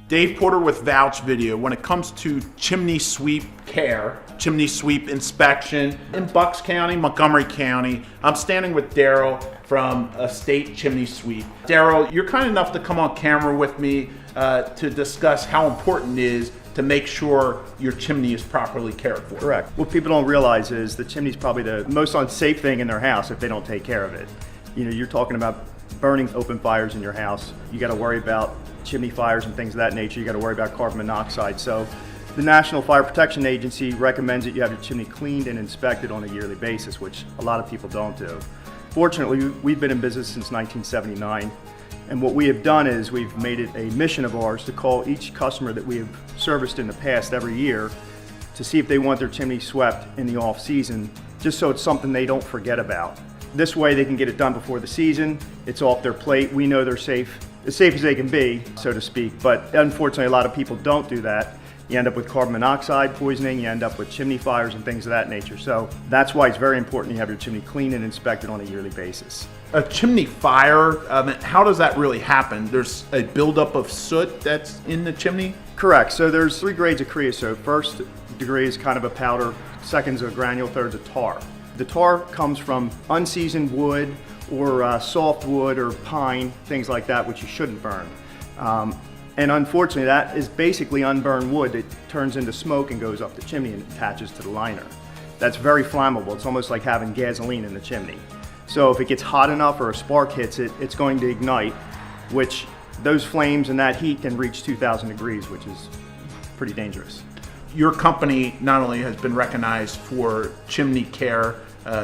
Dave Porter with Vouch Video. When it comes to chimney sweep care, chimney sweep inspection in Bucks County, Montgomery County, I'm standing with Daryl from Estate Chimney Sweep. Daryl, you're kind enough to come on camera with me to discuss how important it is to make sure your chimney is properly cared for. Correct. What people don't realize is the chimney is probably the most unsafe thing in their house if they don't take care of it. You know, you're talking about burning open fires in your house. You got to worry about chimney fires and things of that nature. You got to worry about carbon monoxide. So the National Fire Protection Agency recommends that you have your chimney cleaned and inspected on a yearly basis, which a lot of people don't do. Fortunately, we've been in business since 1979. And what we have done is we've made it a mission of ours to call each customer that we have serviced in the past every year to see if they want their chimney swept in the off season, just so it's something they don't forget about. This way they can get it done before the season. It's off their plate. We know they're safe as they can be, so to speak. But unfortunately, a lot of people don't do that. You end up with carbon monoxide poisoning, you end up with chimney fires and things of that nature. So that's why it's very important you have your chimney cleaned and inspected on a yearly basis. A chimney fire, how does that really happen? There's a buildup of soot that's in the chimney? Correct. So there's 3 grades of creosote. First degree is kind of a powder, second's a granule, third's a tar. The tar comes from unseasoned wood or soft wood or pine, things like that, which you shouldn't burn. And unfortunately, that is basically unburned wood that turns into smoke and goes up the chimney and attaches to the liner. That's very flammable. It's almost like having gasoline in the chimney. So if it gets hot enough or a spark hits it, it's going to ignite, which those flames and that heat can reach 2,000 degrees, which is pretty dangerous. Your company not only has been recognized for chimney care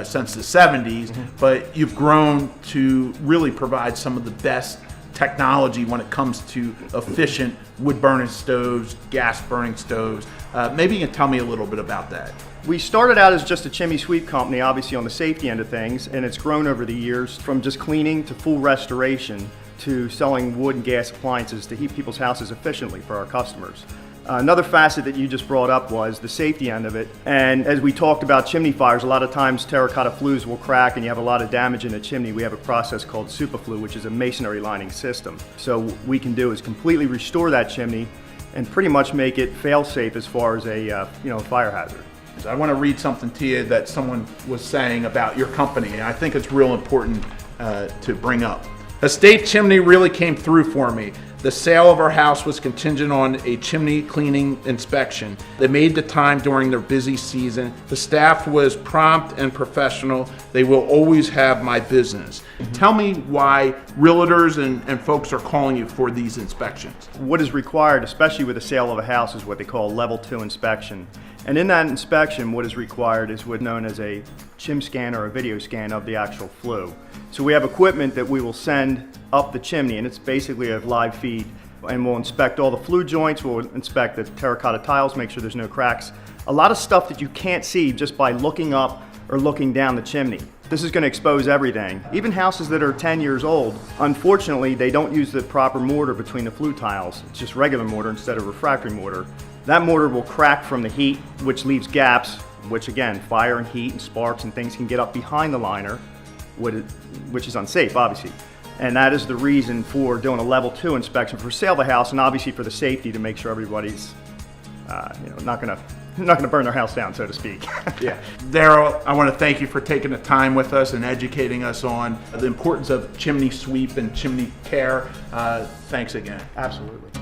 since the 70s, but you've grown to really provide some of the best technology when it comes to efficient wood burning stoves, gas burning stoves. Maybe you can tell me a little bit about that. We started out as just a chimney sweep company, obviously on the safety end of things, and it's grown over the years from just cleaning to full restoration to selling wood and gas appliances to heat people's houses efficiently for our customers. Another facet that you just brought up was the safety end of it. And as we talked about chimney fires, a lot of times terracotta flues will crack and you have a lot of damage in the chimney. We have a process called superflu, which is a masonry lining system. So what we can do is completely restore that chimney and pretty much make it fail-safe as far as a fire hazard. I want to read something to you that someone was saying about your company, and I think it's real important to bring up. Estate Chimney really came through for me. The sale of our house was contingent on a chimney cleaning inspection. They made the time during their busy season. The staff was prompt and professional. They will always have my business. Tell me why realtors and folks are calling you for these inspections. What is required, especially with the sale of a house, is what they call a level 2 inspection. And in that inspection, what is required is what's known as a chim scan or a video scan of the actual flue. So we have equipment that we will send up the chimney, and it's basically a live feed, and we'll inspect all the flue joints, we'll inspect the terracotta tiles, make sure there's no cracks. A lot of stuff that you can't see just by looking up or looking down the chimney. This is going to expose everything. Even houses that are 10 years old, unfortunately, they don't use the proper mortar between the flue tiles. It's just regular mortar instead of refractory mortar. That mortar will crack from the heat, which leaves gaps, which again, fire and heat and sparks and things can get up behind the liner, which is unsafe, obviously. And that is the reason for doing a level 2 inspection for sale of the house, and obviously for the safety to make sure everybody's not going to burn their house down, so to speak. Yeah. Daryl, I want to thank you for taking the time with us and educating us on the importance of chimney sweep and chimney care. Thanks again. Absolutely.